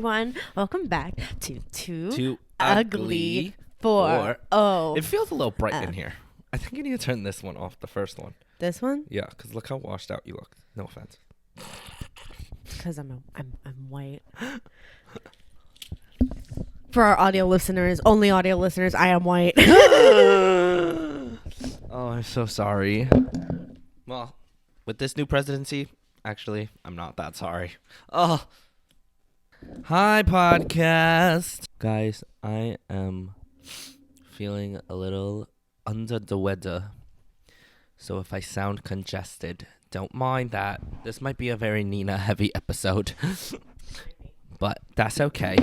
everyone. Welcome back to Too Ugly for Oh. It feels a little bright in here. I think you need to turn this one off, the first one. This one? Yeah, because look how washed out you look. No offense. Because I'm white. For our audio listeners, only audio listeners, I am white. Oh, I'm so sorry. Well, with this new presidency, actually, I'm not that sorry. Oh. Hi, podcast. Guys, I am feeling a little under the weather. So if I sound congested, don't mind that. This might be a very Nina-heavy episode. But that's okay.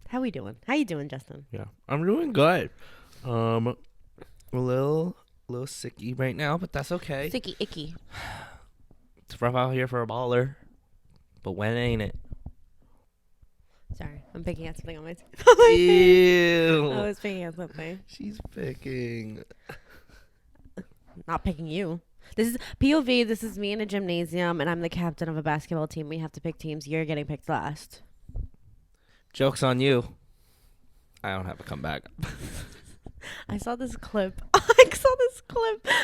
How we doing? How you doing, Justin? Yeah, I'm doing good. A little sicky right now, but that's okay. Sicky icky. It's rough out here for a baller, but when ain't it? Sorry, I'm picking at something on my Ew. I was picking at something. She's picking. Not picking you. This is POV. This is me in a gymnasium, and I'm the captain of a basketball team. We have to pick teams. You're getting picked last. Joke's on you. I don't have a comeback. I saw this clip,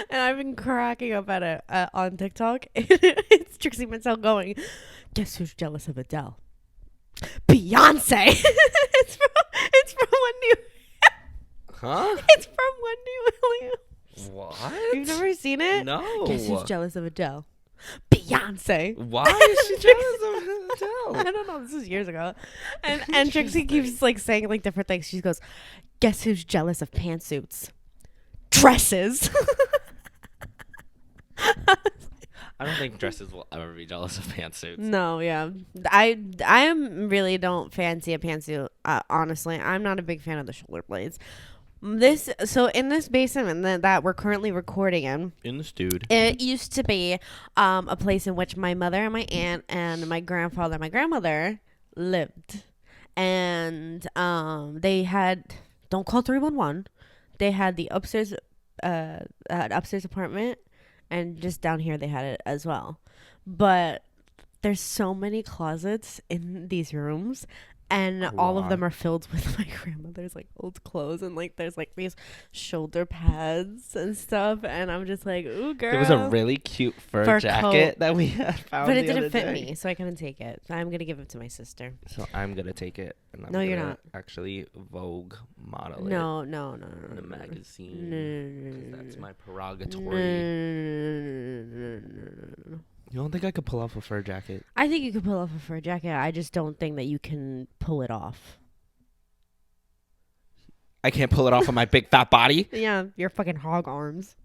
and I've been cracking up at it on TikTok. It's Trixie Mattel going, "Guess who's jealous of Adele? Beyonce." it's from Wendy. Huh? It's from Wendy Williams. What? You've never seen it? No. Guess who's jealous of Adele? Beyonce. Why is she jealous of Adele? I don't know. This was years ago, and Trixie keeps like saying like different things. She goes, "Guess who's jealous of pantsuits? Dresses." I don't think dresses will ever be jealous of pantsuits. No, yeah, I really don't fancy a pantsuit. Honestly, I'm not a big fan of the shoulder blades. In this basement that we're currently recording in the stewed. It used to be a place in which my mother and my aunt and my grandfather and my grandmother lived. And they had, don't call 311. They had the upstairs apartment, and just down here they had it as well. But there's so many closets in these rooms, and all of them are filled with my grandmother's like old clothes, and like there's like these shoulder pads and stuff, and I'm just like, ooh, girl. There was a really cute fur jacket coat that we had found, but it didn't fit me, so I couldn't take it. So I'm gonna give it to my sister. So I'm gonna take it, and I'm No, you're gonna not. actually Vogue model No. it in a magazine. No. That's my prerogatory. No. You don't think I could pull off a fur jacket? I think you could pull off a fur jacket. I just don't think that you can pull it off. I can't pull it off on my big fat body. Yeah, your fucking hog arms.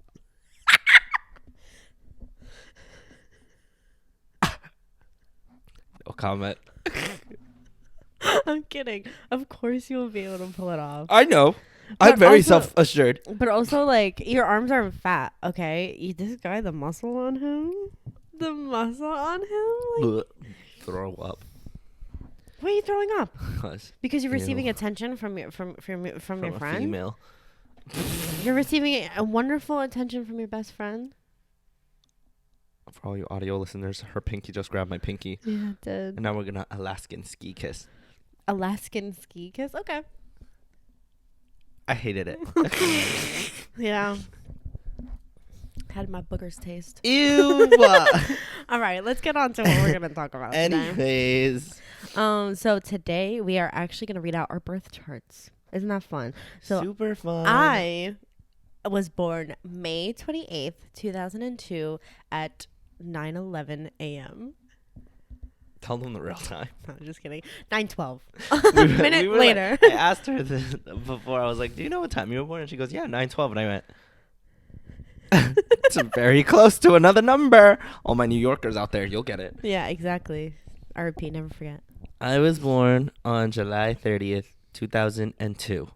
No comment. I'm kidding. Of course you'll be able to pull it off. I know. But I'm very also- self-assured. But also, like, your arms aren't fat, okay? This guy, the muscle on him? Like, Throw up. why are you throwing up? Because you're Ew. receiving attention from your From your a friend? female. You're receiving a wonderful attention from your best friend? For all you audio listeners, her pinky just grabbed my pinky. Yeah, it did. And now we're gonna Alaskan ski kiss. Alaskan ski kiss? Okay. I hated it. Yeah. How did my boogers taste? Ew. All right, let's get on to what we're going to talk about today. Anyways. So today we are actually going to read out our birth charts. Isn't that fun? So super fun. I was born May 28th, 2002 at 9:11 a.m. Tell them the real time. No, just kidding. 9:12. A minute later. I asked her this before. I was like, "Do you know what time you were born?" And she goes, "Yeah, 9:12." And I went, "It's very close to another number." All my New Yorkers out there, you'll get it. Yeah, exactly. RP, never forget. I was born on July 30th, 2002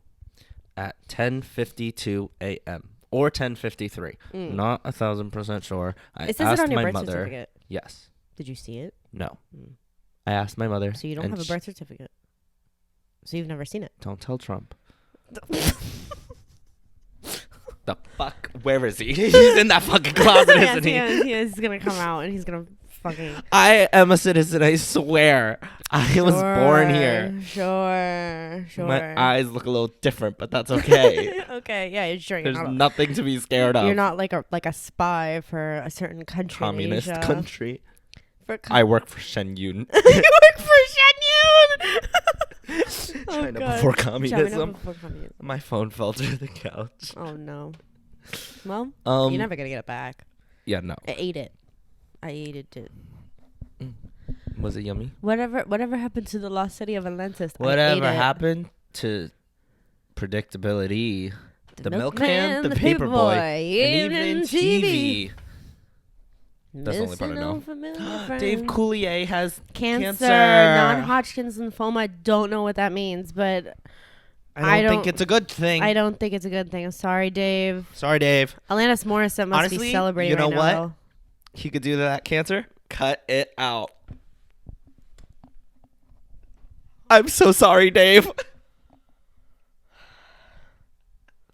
at 10:52 a.m. or 10:53. Not 1,000% sure. It says it on your birth certificate. Yes. Did you see it? No. I asked my mother. So you don't have a birth certificate. So you've never seen it. Don't tell Trump. The fuck? Where is he? He's in that fucking closet, isn't he? He's gonna come out and he's gonna fucking. I am a citizen. I swear. I was born here. Sure. My eyes look a little different, but that's okay. Okay, yeah, sure. There's nothing to be scared of. You're not like a spy for a certain country. Communist in Asia. country. I work for Shenyun. You work for Shenyun. China before communism. China before communism. My phone fell through the couch. Oh no. Well, you're never gonna get it back. Yeah, no. I ate it. Was it yummy? Whatever happened to the lost city of Atlantis? Whatever happened to predictability? The milkman, the paperboy, and even TV. That's the only part I know. Dave Coulier has cancer. Non-Hodgkin's lymphoma. I don't know what that means, but I don't think it's a good thing. I don't think it's a good thing. I'm sorry, Dave. Sorry, Dave. Alanis Morissette must be celebrating you know right what? now. He could do that cancer. Cut it out. I'm so sorry, Dave.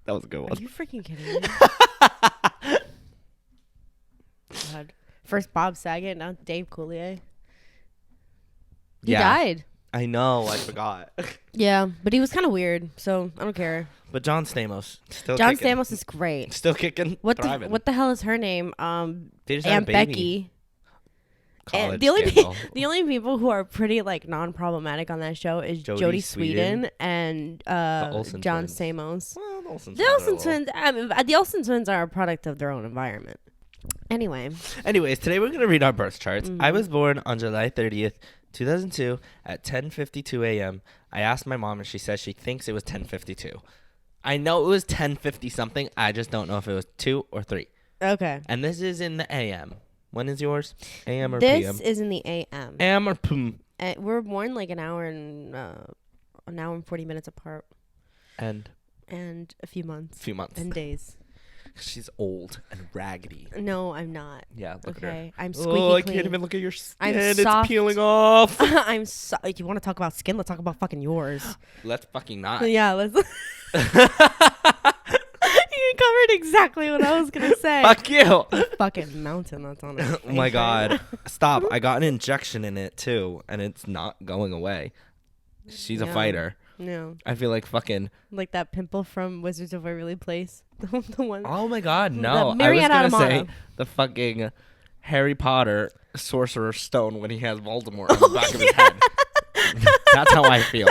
That was a good one. Are you freaking kidding me? God. First Bob Saget, now Dave Coulier. He died. I know. I forgot. Yeah, but he was kind of weird, so I don't care. But John Stamos still John kicking. Stamos is great. Still kicking. What the hell is her name? They just had Aunt a baby. Becky. College the scandal. the only people who are pretty like non-problematic on that show is Jodie Sweetin and John Stamos. Well, The Olsen twins. I mean, the Olsen twins are a product of their own environment. Anyways, today we're gonna read our birth charts. I was born on July 30th, 2002 at 10:52 a.m. I asked my mom, and she says she thinks it was 10:52. I know it was 10:50 something. I just don't know if it was 2 or 3. okay. And this is in the a.m. When is yours? A.m. or This p.m.? is in the a.m. A.m. or p.m. We're born like an hour and 40 minutes apart, and a few months, and days. She's old and raggedy. No, I'm not. Yeah, look at her. Okay, I'm squeaky I clean. can't even look at your skin. I'm It's soft. peeling off. I'm so. You want to talk about skin? Let's talk about fucking yours. Let's fucking not. Yeah, let's. You covered exactly what I was gonna say. Fuck you. Fucking mountain that's on it. Oh my god. Stop. I got an injection in it too, and it's not going away. She's a fighter. No. I feel like fucking Like that pimple from Wizards of Waverly Place. The one. oh my god, no. I was Marietta gonna say Amata. the fucking Harry Potter Sorcerer's Stone when he has Voldemort on the back of his head. That's how I feel.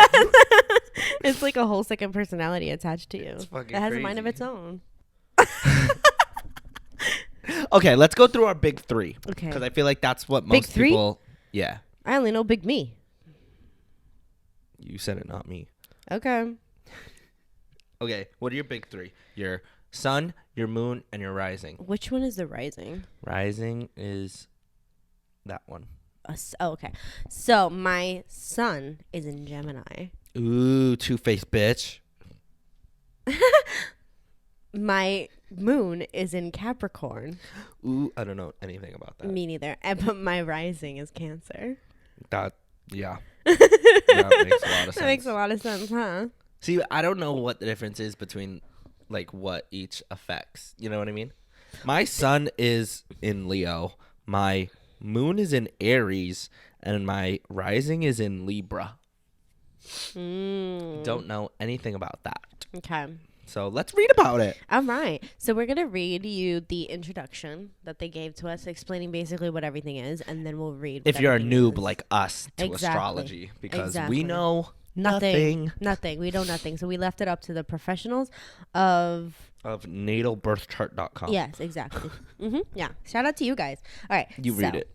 It's like a whole second personality attached to you. It's fucking It has a mind of crazy. its own. Okay, let's go through our big 3. Okay. Because I feel like that's what Big most 3? people. Yeah. I only know Big Me. You said it, not me. Okay. Okay, what are your big 3? Your sun, your moon, and your rising. Which one is the rising? Rising is that one. Okay. So my sun is in Gemini. Ooh, two-faced bitch. My moon is in Capricorn. Ooh, I don't know anything about that. Me neither. But my rising is Cancer. That, yeah. That makes a lot of sense. That makes a lot of sense, huh? See, I don't know what the difference is between, like, what each affects. You know what I mean? My sun is in Leo. My moon is in Aries. And my rising is in Libra. Don't know anything about that. Okay. So let's read about it. All right. So we're going to read you the introduction that they gave to us, explaining basically what everything is, and then we'll read. If you're a noob is. like us to Exactly. astrology, because Exactly. we know Nothing. We know nothing. So we left it up to the professionals of natalbirthchart.com. Yes, exactly. Yeah. Shout out to you guys. All right. You read it.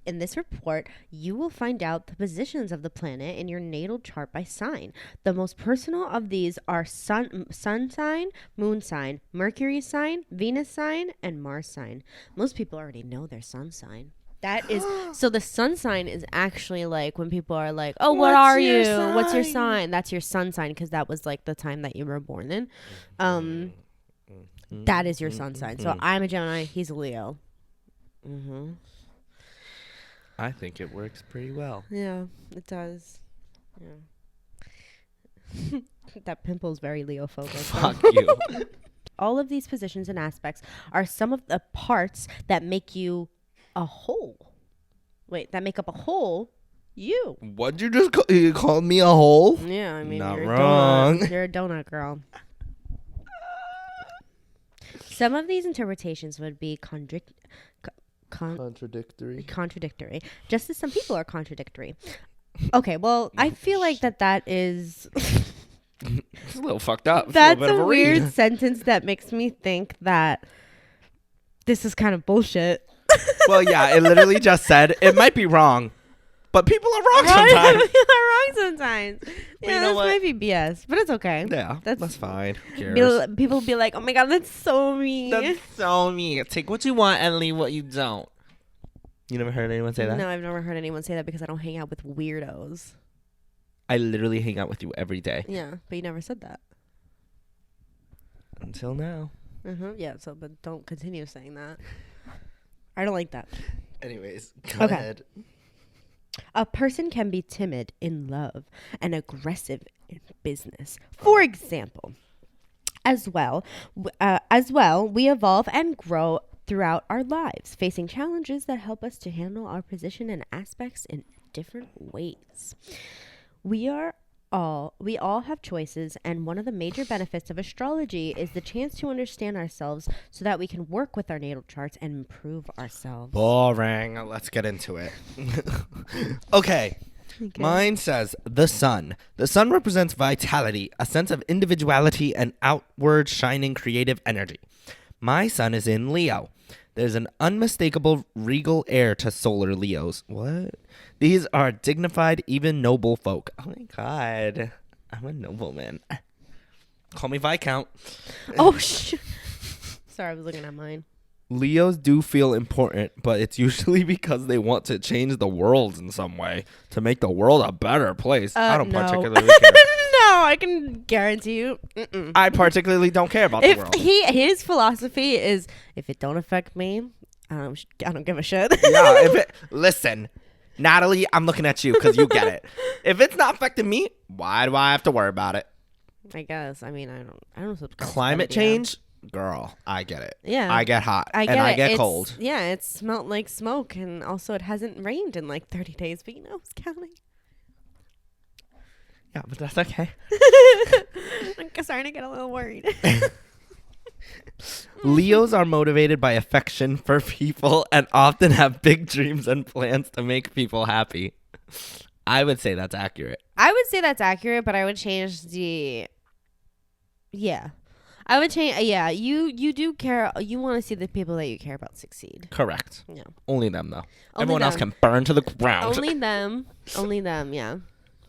In this report, you will find out the positions of the planet in your natal chart by sign. The most personal of these are sun sign, moon sign, Mercury sign, Venus sign, and Mars sign. Most people already know their sun sign. That is so the sun sign is actually like when people are like, "Oh, what are you? What's your sign?" That's your sun sign because that was like the time that you were born in. That is your sun sign. So I'm a Gemini. He's a Leo. I think it works pretty well. Yeah, it does. Yeah. That pimple's very Leo-phobic. Fuck you. All of these positions and aspects are some of the parts that make you a whole. Wait, that make up a whole you. What'd you just call? You called me a hole? Yeah, I mean, Not you're wrong. a donut. You're a donut girl. Some of these interpretations would be Contradictory. Contradictory, just as some people are contradictory. Okay, well, I feel like that is... It's a little fucked up. That's a weird sentence that makes me think that this is kind of bullshit. Well, yeah, it literally just said it might be wrong, but people are wrong sometimes. People are wrong sometimes. But Yeah, you know this what? might be BS, but it's okay. Yeah, that's fine. Who cares? People be like, oh my god, that's so mean. That's so mean. Take what you want and leave what you don't. You never heard anyone say that? No, I've never heard anyone say that because I don't hang out with weirdos. I literally hang out with you every day. Yeah, but you never said that. Until now. Yeah, but don't continue saying that. I don't like that. Anyways, go ahead. A person can be timid in love and aggressive in business. For example, as well, we evolve and grow throughout our lives, facing challenges that help us to handle our position and aspects in different ways. We all have choices, and one of the major benefits of astrology is the chance to understand ourselves so that we can work with our natal charts and improve ourselves. Boring. Let's get into it. Okay. Mine says the sun. The sun represents vitality, a sense of individuality, and outward shining creative energy. My sun is in Leo. There's an unmistakable regal air to solar Leos. What? These are dignified, even noble folk. Oh my god. I'm a nobleman. Call me Viscount. Oh, sorry, I was looking at mine. Leos do feel important, but it's usually because they want to change the world in some way to make the world a better place. I don't particularly care. No, I can guarantee you. I particularly don't care about the world. His philosophy is, if it don't affect me, I don't give a shit. Yeah, listen, Natalie, I'm looking at you because you get it. If it's not affecting me, why do I have to worry about it? I guess. I mean, I don't subscribe to Climate that idea. change, girl, I get it. Yeah, I get hot and I get cold. Yeah, it smelled like smoke, and also it hasn't rained in like 30 days. But it's counting. Yeah, but that's okay. I'm starting to get a little worried. Leos are motivated by affection for people and often have big dreams and plans to make people happy. I would say that's accurate. I would say that's accurate, but I would change the... Yeah. I would change... Yeah, you do care... You want to see the people that you care about succeed. Correct. Yeah. Only them, though. Only Everyone them. else can burn to the ground. Only them. Only them, yeah.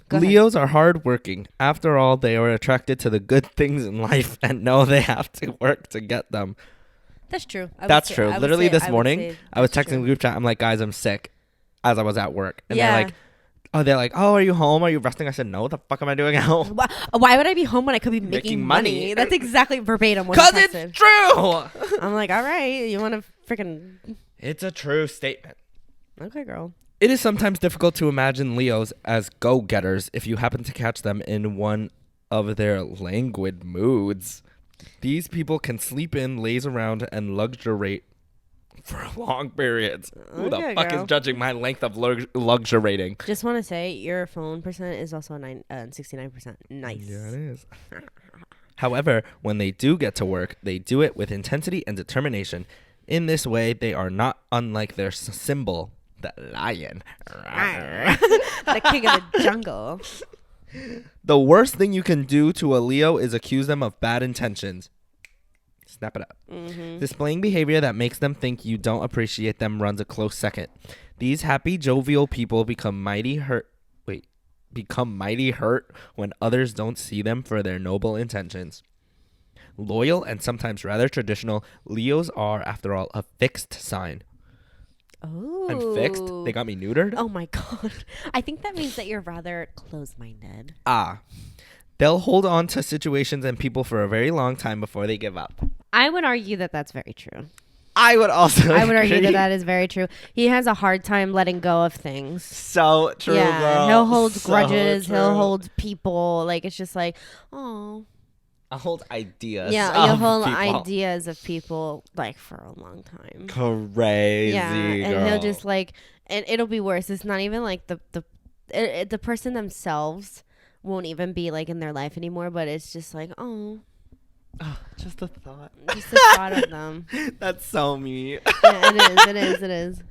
Go ahead. Leos are hardworking. After all, they are attracted to the good things in life and know they have to work to get them. That's true. That's true. Literally this morning, I was texting the group chat. I'm like, guys, I'm sick, as I was at work. And they're like, oh, are you home? Are you resting? I said, no, what the fuck am I doing at home? Why would I be home when I could be making money? That's exactly verbatim what Because it's true. I'm like, all right, you want to freaking... It's a true statement. Okay, girl. It is sometimes difficult to imagine Leos as go-getters if you happen to catch them in one of their languid moods. These people can sleep in, laze around, and luxuriate for long periods. Who the fuck is judging my length of luxuriating? Just want to say your phone percent is also 69%. Nice. Yeah, it is. However, when they do get to work, they do it with intensity and determination. In this way, they are not unlike their symbol, the lion. The king of the jungle. The worst thing you can do to a Leo is accuse them of bad intentions. Snap it up. Mm-hmm. Displaying behavior that makes them think you don't appreciate them runs a close second. These happy, jovial people become mighty hurt when others don't see them for their noble intentions. Loyal and sometimes rather traditional, Leos are, after all, a fixed sign. Oh. I'm fixed? They got me neutered? Oh my god. I think that means that you're rather close-minded. They'll hold on to situations and people for a very long time before they give up. I would argue that that's very true. I would argue that is very true. He has a hard time letting go of things. So true, girl. He'll hold grudges. True. He'll hold people. Like, it's just like, oh. I hold ideas. Yeah, you hold people. ideas of people like for a long time. Crazy. Yeah, and girl. they'll just like, and it'll be worse. It's not even like the person themselves won't even be like in their life anymore, but it's just like, oh, just a thought. Just the thought of them. That's so me. Yeah, it is.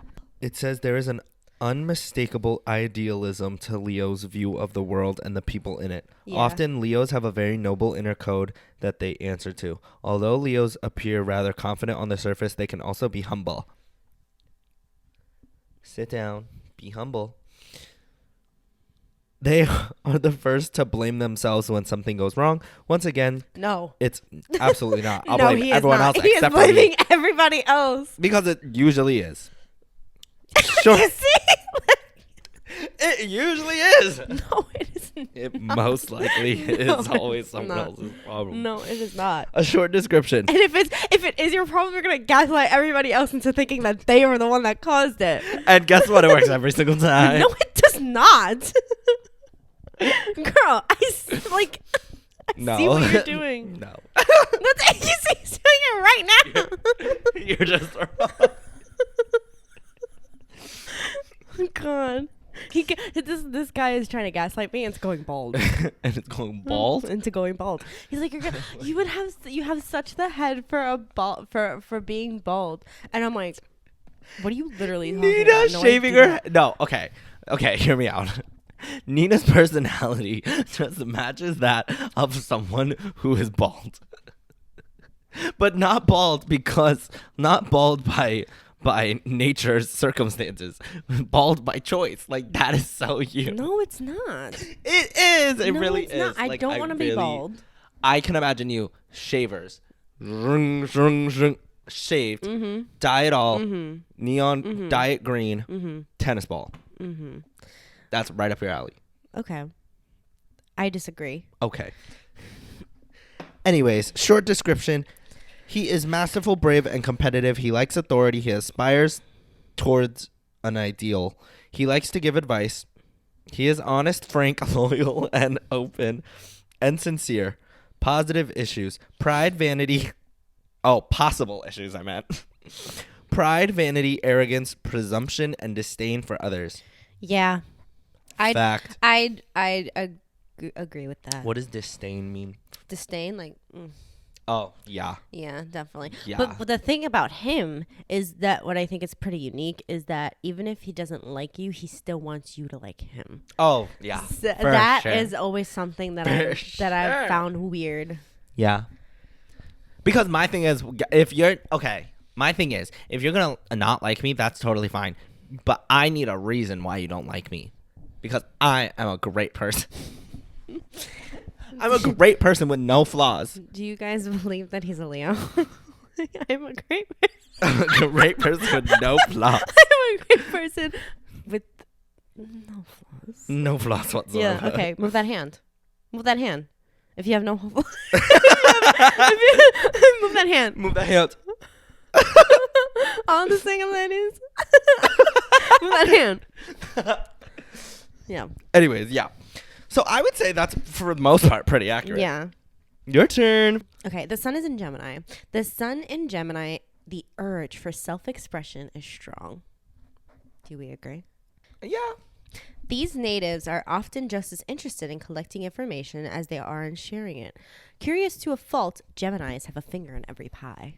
It says there is an unmistakable idealism to Leo's view of the world and the people in it. Yeah. Often, Leos have a very noble inner code that they answer to. Although Leos appear rather confident on the surface, they can also be humble. Sit down. Be humble. They are the first to blame themselves when something goes wrong. Once again, no, it's absolutely not. I'll no, blame he everyone is not. else He except is for me. blaming everybody else. Because it usually is. Sure. You see? It usually is. No, it isn't. It most likely is always someone else's problem. No, it is not. A short description. And if it is your problem, you're gonna gaslight everybody else into thinking that they were the one that caused it. And guess what? It works every single time. No, it does not. Girl, I see what you're doing. No. You see, he's doing it right now. You're just wrong. Oh, God. This guy is trying to gaslight me and it's going bald. And it's going bald? Into going bald. He's like, you have such the head for a bald for being bald. And I'm like, what are you literally talking Nina about? No, shaving her head. No, okay. Okay, hear me out. Nina's personality just matches that of someone who is bald. But not bald by nature's circumstances. Bald by choice. Like, that is so you. No, it's not. It is. It no, really it's is. Not. I don't want to be bald. I can imagine you shavers. Shaved. Mm-hmm. Dye it all. Mm-hmm. Neon, mm-hmm. dye it green. Mm-hmm. Tennis ball. Mm-hmm. That's right up your alley. Okay. I disagree. Okay. Anyways, short description. He is masterful, brave, and competitive. He likes authority. He aspires towards an ideal. He likes to give advice. He is honest, frank, loyal, and open, and sincere. Positive issues. Pride, vanity. Oh, possible issues, I meant. Pride, vanity, arrogance, presumption, and disdain for others. Yeah. Fact. I'd agree with that. What does disdain mean? Disdain? Like... Oh, yeah. Yeah, definitely. Yeah. But the thing about him is that what I think is pretty unique is that even if he doesn't like you, he still wants you to like him. Oh, yeah. That is always something that I've found weird. Yeah. Because my thing is, if you're gonna not like me, that's totally fine. But I need a reason why you don't like me. Because I am a great person. I'm a great person with no flaws. Do you guys believe that he's a Leo? I'm a great person. I'm a great person with no flaws. I'm a great person with no flaws. No flaws whatsoever. Yeah, okay. Move that hand. Move that hand. If you have no move that hand. Move that hand. All the single ladies. Move that hand. Yeah. Anyways, yeah. So I would say that's, for the most part, pretty accurate. Yeah. Your turn. Okay, the sun is in Gemini. The sun in Gemini, the urge for self-expression is strong. Do we agree? Yeah. These natives are often just as interested in collecting information as they are in sharing it. Curious to a fault, Geminis have a finger in every pie.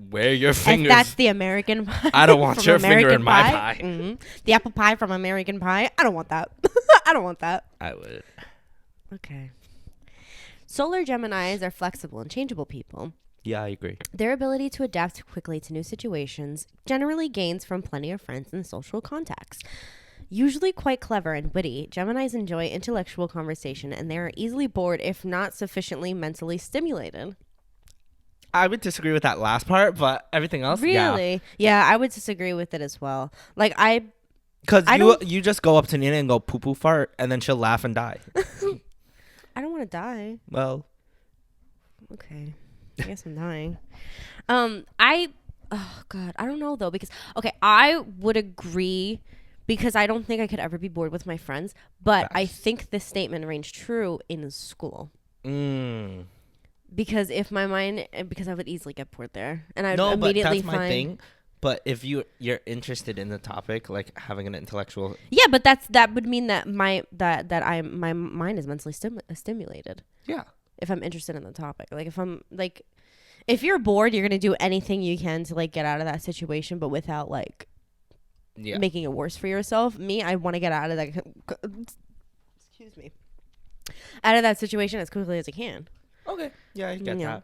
Where your fingers? If that's the American pie. I don't want your finger in my pie. Mm-hmm. The apple pie from American Pie. I don't want that. I don't want that. I would. Okay. Solar Geminis are flexible and changeable people. Yeah, I agree. Their ability to adapt quickly to new situations generally gains from plenty of friends and social contacts. Usually quite clever and witty, Geminis enjoy intellectual conversation and they are easily bored if not sufficiently mentally stimulated. I would disagree with that last part, but everything else, really? Yeah, I would disagree with it as well. Like, because you just go up to Nina and go poo poo fart, and then she'll laugh and die. I don't want to die. Well, okay, I guess I'm dying. Oh God, I don't know though, because okay, I would agree because I don't think I could ever be bored with my friends, but I think this statement rings true in school. Because if my mind, because I would easily get bored there, and I'd No, but immediately that's my thing. But if you're interested in the topic, like having an intellectual, yeah, but that would mean that my mind is mentally stimulated. yeah, If I'm interested in the topic, like if you're bored, you're gonna do anything you can to like get out of that situation, but without like making it worse for yourself. Me, I want to get out of that. Excuse me. Out of that situation as quickly as I can. Okay. Yeah, I get that.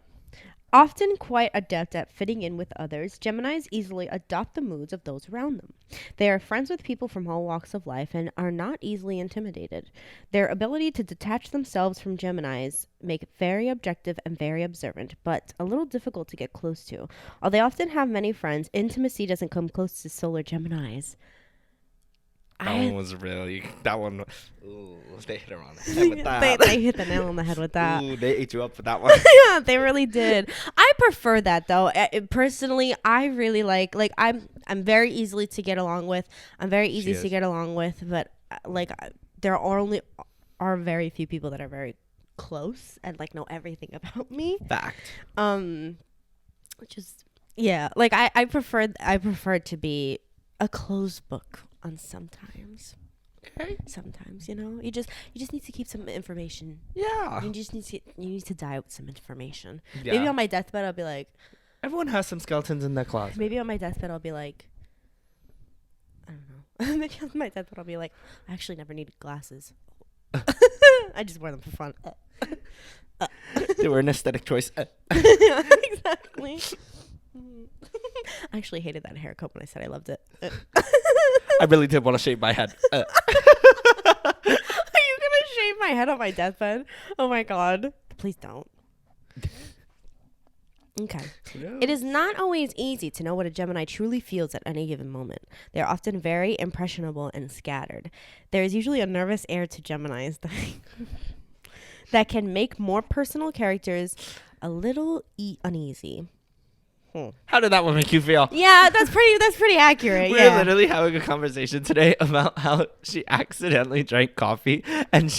Often quite adept at fitting in with others, Geminis easily adopt the moods of those around them. They are friends with people from all walks of life and are not easily intimidated. Their ability to detach themselves from Geminis make it very objective and very observant, but a little difficult to get close to. While they often have many friends, intimacy doesn't come close to solar Geminis. That one, ooh, they hit her on the head with that. They hit the nail on the head with that. Ooh, they ate you up for that one. Yeah, they really did. I prefer that though. Personally, I really like I'm very easily to get along with. I'm very easy to get along with, but there are very few people that are very close and like know everything about me. Fact. Which is I prefer to be a closed book on sometimes. Okay. Sometimes, you just need to keep some information. Yeah. You need to die with some information. Yeah. Maybe on my deathbed I'll be like, everyone has some skeletons in their closet. maybe on my deathbed I'll be like, I don't know. Maybe on my deathbed I'll be like, I actually never needed glasses. I just wear them for fun. They were an aesthetic choice. Yeah, exactly. I actually hated that haircut when I said I loved it. I really did want to shave my head. Are you gonna shave my head on my deathbed? Oh my god. Please don't. Okay. No. It is not always easy to know what a Gemini truly feels at any given moment. They are often very impressionable and scattered. There is usually a nervous air to Geminis that can make more personal characters a little uneasy. How did that one make you feel? Yeah, that's pretty accurate. We're literally having a conversation today about how she accidentally drank coffee, and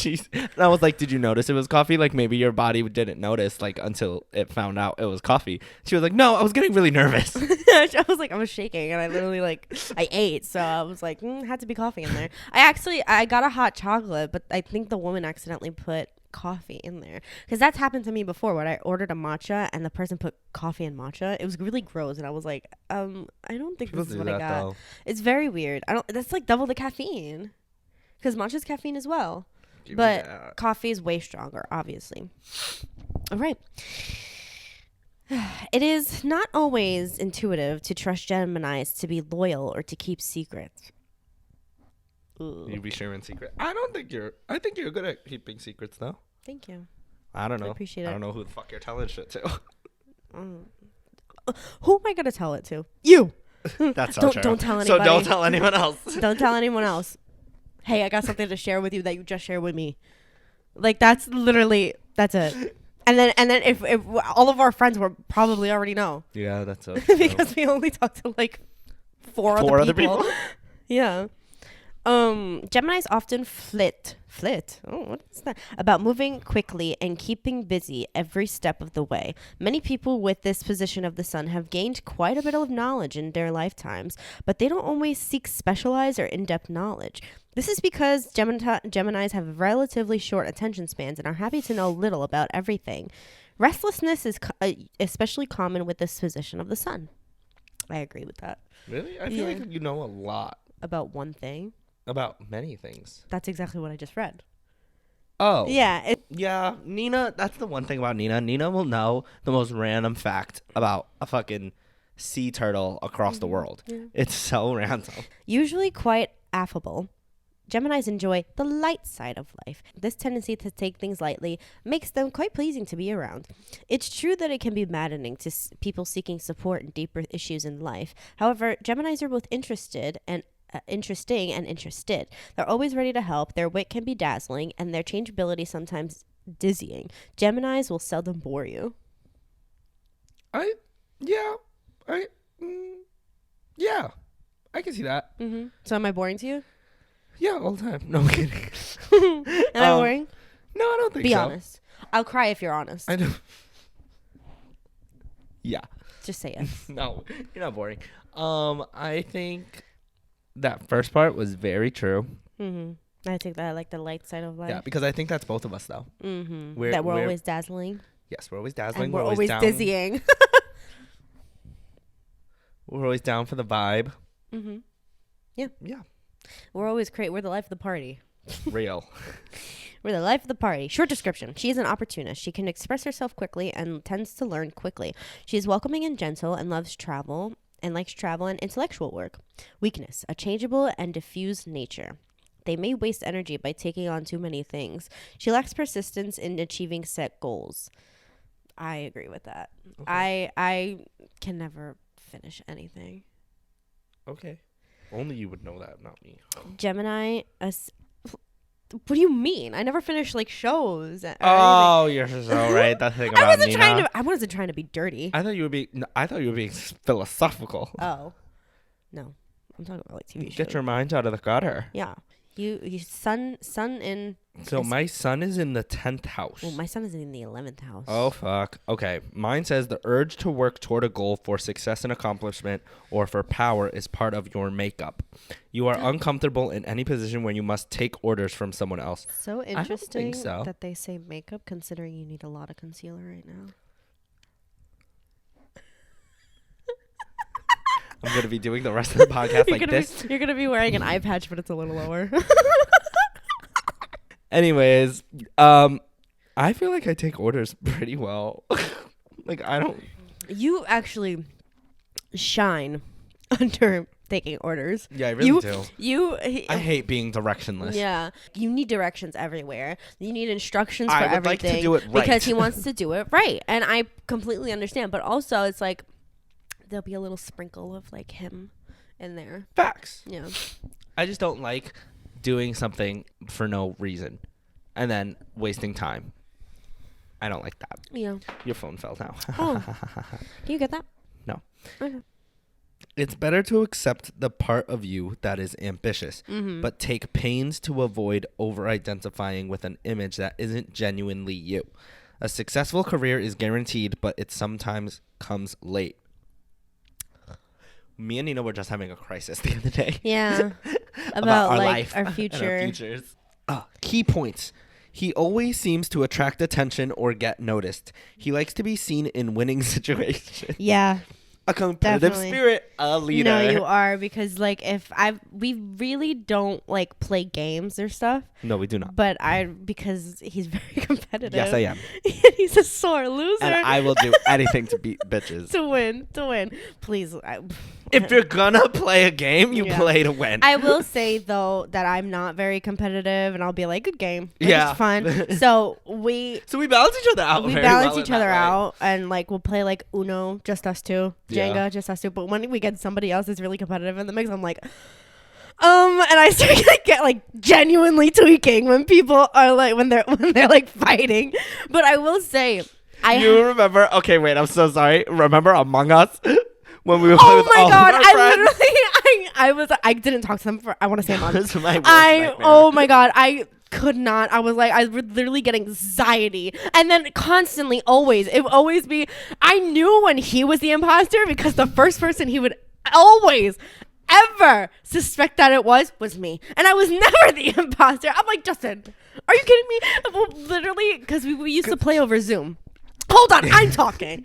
I was like, "Did you notice it was coffee? Like maybe your body didn't notice like until it found out it was coffee." She was like, "No, I was getting really nervous." I was shaking, and I literally I ate, so I was like, had to be coffee in there. I got a hot chocolate, but I think the woman accidentally put coffee in there, because that's happened to me before when I ordered a matcha and the person put coffee in matcha. It was really gross, and I was like, I don't think this is what I got. Though. It's very weird. That's like double the caffeine, because matcha's caffeine as well. But coffee is way stronger, obviously. All right. It is not always intuitive to trust Geminis to be loyal or to keep secrets. You be sharing secrets. I think you're good at keeping secrets, though. Thank you. I don't know. I appreciate it. I don't know who the fuck you're telling shit to. Who am I gonna tell it to? You. That's not true. Don't tell anybody. So don't tell anyone else. Don't tell anyone else. Hey, I got something to share with you that you just shared with me. Like that's it. And then if all of our friends will probably already know. Yeah, that's so because we only talk to like four other people. Yeah. Geminis often flit. Oh, what is that? About moving quickly and keeping busy every step of the way. Many people with this position of the sun have gained quite a bit of knowledge in their lifetimes, but they don't always seek specialized or in-depth knowledge. This is because Geminis have relatively short attention spans and are happy to know little about everything. Restlessness is especially common with this position of the sun. I agree with that. Really? I feel like you know a lot. About one thing? About many things. That's exactly what I just read. Oh. Yeah. Yeah, Nina, that's the one thing about Nina. Nina will know the most random fact about a fucking sea turtle across the world. Yeah. It's so random. Usually quite affable, Geminis enjoy the light side of life. This tendency to take things lightly makes them quite pleasing to be around. It's true that it can be maddening to people seeking support in deeper issues in life. However, Geminis are both interesting and interested. They're always ready to help. Their wit can be dazzling, and their changeability sometimes dizzying. Geminis will seldom bore you. Yeah, I can see that. Mm-hmm. So am I boring to you? Yeah, all the time. No, I'm kidding. Am I boring? No, I don't think so. Be honest. I'll cry if you're honest. I know. Yeah. Just say yes. No, you're not boring. I think that first part was very true. Mm-hmm. I think that I like the light side of life. Yeah, because I think that's both of us, though. Mm-hmm. We're always dazzling. Yes, we're always dazzling. And we're always dizzying. We're always down for the vibe. Mm-hmm. Yeah. Yeah. We're always we're the life of the party. Real. We're the life of the party. Short description. She is an opportunist. She can express herself quickly and tends to learn quickly. She is welcoming and gentle and likes travel and intellectual work. Weakness. A changeable and diffuse nature. They may waste energy by taking on too many things. She lacks persistence in achieving set goals. I agree with that. Okay. I can never finish anything. Okay. Only you would know that, not me. Gemini. What do you mean? I never finished like shows. Oh, you're so right. That thing about Nina. I wasn't trying to be dirty. I thought you were being philosophical. Oh, no, I'm talking about like TV shows. Get your mind out of the gutter. Yeah, you sun in. So my sun is in the 10th house. Well, my sun is in the 11th house. Oh fuck. Okay, mine says the urge to work toward a goal for success and accomplishment or for power is part of your makeup. You are uncomfortable in any position when you must take orders from someone else. So interesting I don't think so. that they say makeup, considering you need a lot of concealer right now. I'm gonna be doing the rest of the podcast like this. You're gonna be wearing an eye patch, but it's a little lower. Anyways, I feel like I take orders pretty well. Like I don't. You actually shine under taking orders. Yeah, I really do. I hate being directionless. Yeah, you need directions everywhere. You need instructions for everything. I would like to do it right because he wants to do it right, and I completely understand. But also, it's like there'll be a little sprinkle of like him in there. Facts. Yeah. I just don't like doing something for no reason and then wasting time. I don't like that. Yeah. Your phone fell now. Oh. Do you get that? No. Okay. It's better to accept the part of you that is ambitious, but take pains to avoid over-identifying with an image that isn't genuinely you. A successful career is guaranteed, but it sometimes comes late. Me and Nina were just having a crisis the other day. Yeah. about our like life our future. And our futures. Key points. He always seems to attract attention or get noticed. He likes to be seen in winning situations. Yeah. A competitive spirit, a leader. No, you are, because like we really don't like play games or stuff. No, we do not. But because he's very competitive. Yes, I am. He's a sore loser. And I will do anything to beat bitches. to win. Please. If you're gonna play a game, you play to win. I will say though that I'm not very competitive, and I'll be like, good game. Yeah. It's fun. So we balance each other out. We balance each other out, and like we'll play like Uno, just us two. Jenga, just us two. But when we get somebody else that's really competitive in the mix, I'm like, and I start to get like genuinely tweaking when people are like when they're like fighting. But I will say, you remember? Okay, wait. I'm so sorry. Remember Among Us? When we were playing with all of our friends? I didn't talk to them for, I want to say a month. That's my worst nightmare. Oh my God. I could not. I was like, I would literally get anxiety. And then constantly, it would always be, I knew when he was the imposter because the first person he would always ever suspect that it was me. And I was never the imposter. I'm like, Justin, are you kidding me? Well, literally, because we used to play over Zoom. Hold on, I'm talking.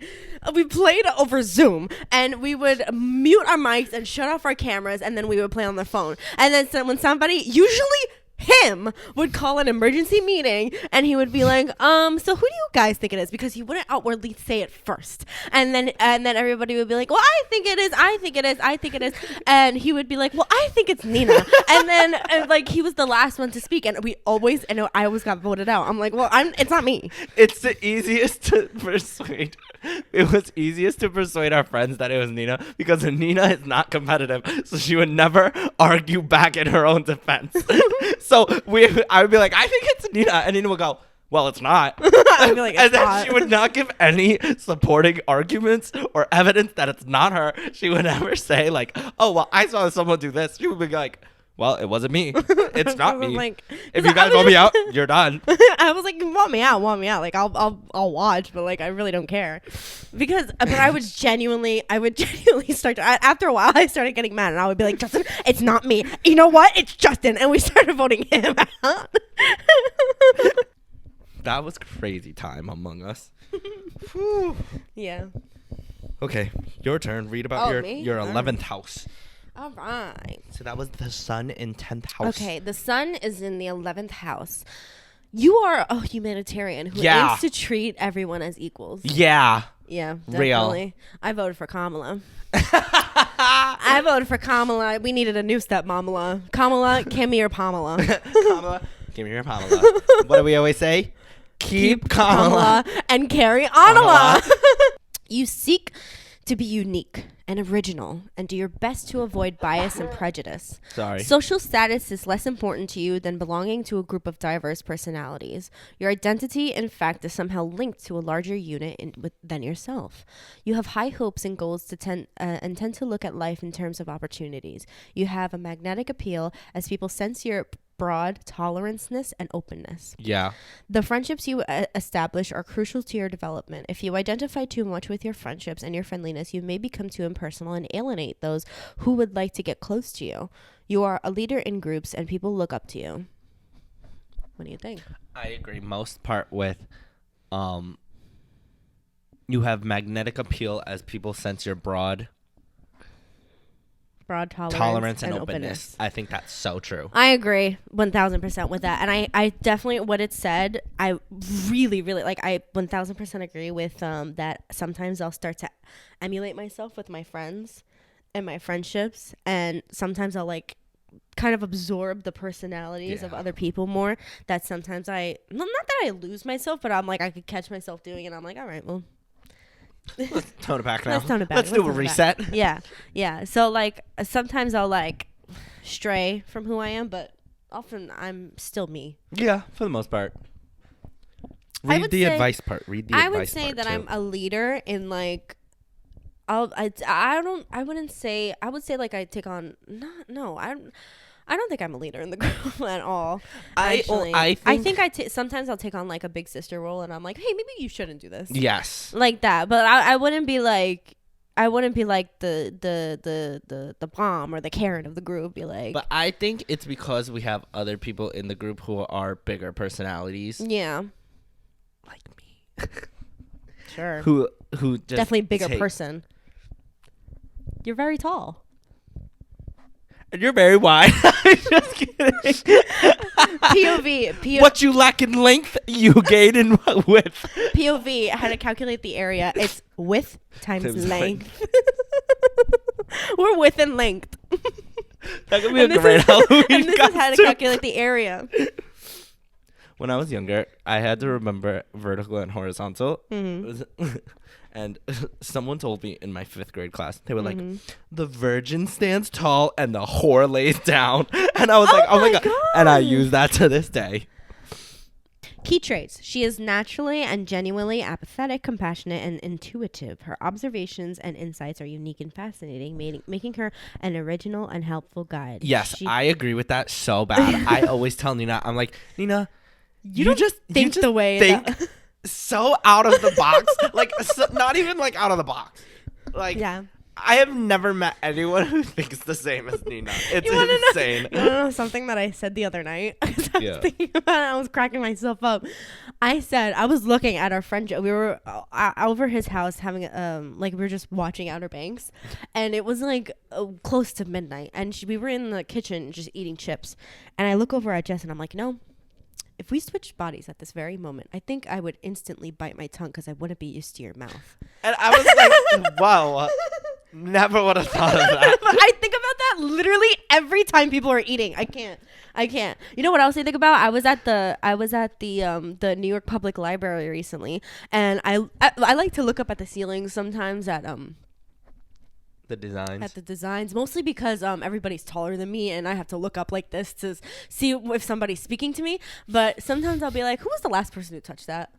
We played over Zoom, and we would mute our mics and shut off our cameras, and then we would play on the phone. And then when somebody, usually him, would call an emergency meeting, and he would be like, so who do you guys think it is? Because he wouldn't outwardly say it first. And then everybody would be like, well, I think it is. And he would be like, well, I think it's Nina. And then like he was the last one to speak, and I always got voted out. I'm like, well, it's not me. It's the easiest to persuade. It was easiest to persuade our friends that it was Nina because Nina is not competitive, so she would never argue back in her own defense. So I would be like, I think it's Nina, and Nina would go, well, it's not. I'd be like, it's and then not. She would not give any supporting arguments or evidence that it's not her. She would never say like, oh, well, I saw someone do this. She would be like, well, it wasn't me. It's not me. Like, if you guys want me out, you're done. I was like, want me out. Like, I'll watch, but like, I really don't care, because but I would genuinely start to, after a while I started getting mad, and I would be like, Justin, it's not me. You know what? It's Justin, and we started voting him out. That was crazy time among us. Yeah. Okay, your turn. Read about your 11th house. All right. So that was the sun in 10th house. Okay, the sun is in the 11th house. You are a humanitarian who aims to treat everyone as equals. Yeah. Yeah, definitely. Real. I voted for Kamala. We needed a new stepmomala. Kamala, give me your Pamela. Kamala, give me your Pamela. What do we always say? Keep Kamala and carry Anala. You seek to be unique and original and do your best to avoid bias and prejudice. Sorry. Social status is less important to you than belonging to a group of diverse personalities. Your identity, in fact, is somehow linked to a larger unit than yourself. You have high hopes and goals and tend to look at life in terms of opportunities. You have a magnetic appeal as people sense your broad toleranceness and openness. Yeah. The friendships you establish are crucial to your development. If you identify too much with your friendships and your friendliness, you may become too impersonal and alienate those who would like to get close to you. You are a leader in groups and people look up to you. What do you think? I agree most part with you have magnetic appeal as people sense your broad tolerance and openness. I think that's so true. I agree 1000% with that. And I definitely, what it said, I really, really, like, I 1000% agree with that. Sometimes I'll start to emulate myself with my friends and my friendships. And sometimes I'll, like, kind of absorb the personalities of other people more. That sometimes not that I lose myself, but I'm like, I could catch myself doing it. I'm like, all right, well. Let's tone it back now. Let's do a reset. Yeah. So, like, sometimes I'll, like, stray from who I am, but often I'm still me. Yeah, for the most part. Read the advice part. I would say that I'm a leader in, like, I would say like I take on I don't think I'm a leader in the group at all. Actually, I think sometimes I'll take on, like, a big sister role, and I'm like, hey, maybe you shouldn't do this. Yes, like that. But I wouldn't be like the bomb or the Karen of the group. Be like. But I think it's because we have other people in the group who are bigger personalities. Yeah. Like me. Sure. Who just definitely bigger person. You're very tall. And you're very wide. Just kidding. POV. What you lack in length, you gain in width. POV, how to calculate the area. It's width times length. We're width and length. That could be a great Halloween And this is how to calculate the area. When I was younger, I had to remember vertical and horizontal. Mm-hmm. And someone told me in my 5th grade class, they were like, the virgin stands tall and the whore lays down. And I was like, oh my God. And I use that to this day. Key traits. She is naturally and genuinely apathetic, compassionate, and intuitive. Her observations and insights are unique and fascinating, making her an original and helpful guide. Yes, I agree with that so bad. I always tell Nina, I'm like, Nina, you just think the way that so out of the box. Like, not even like out of the box. Like, yeah. I have never met anyone who thinks the same as Nina. It's insane. You want to know something that I said the other night? I was thinking about it. I was cracking myself up. I said, I was looking at our friend. We were over his house having, like, we were just watching Outer Banks. And it was, like, close to midnight. And we were in the kitchen just eating chips. And I look over at Jess and I'm like, no. If we switched bodies at this very moment, I think I would instantly bite my tongue because I wouldn't be used to your mouth. And I was like, wow. Never would have thought of that. But I think about that literally every time people are eating. I can't. You know what else I think about? I was at the New York Public Library recently, and I like to look up at the ceilings sometimes at the designs, mostly because everybody's taller than me and I have to look up like this to see if somebody's speaking to me. But sometimes I'll be like, who was the last person who touched that?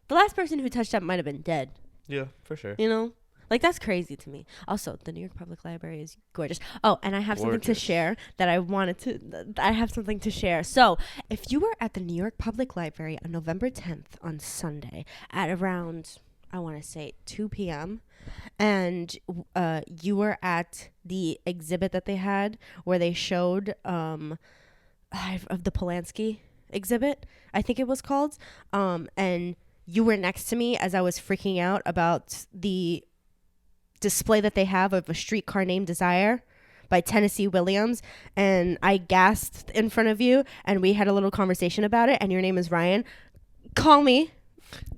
The last person who touched that might have been dead. Yeah, for sure. You know? Like, that's crazy to me. Also, the New York Public Library is gorgeous. Oh, and I have something to share that I have something to share. So, if you were at the New York Public Library on November 10th on Sunday at around, I want to say 2 p.m., and you were at the exhibit that they had where they showed of the Polanski exhibit, I think it was called, and you were next to me as I was freaking out about the display that they have of A Streetcar Named Desire by Tennessee Williams, and I gasped in front of you, and we had a little conversation about it, and your name is Ryan. Call me.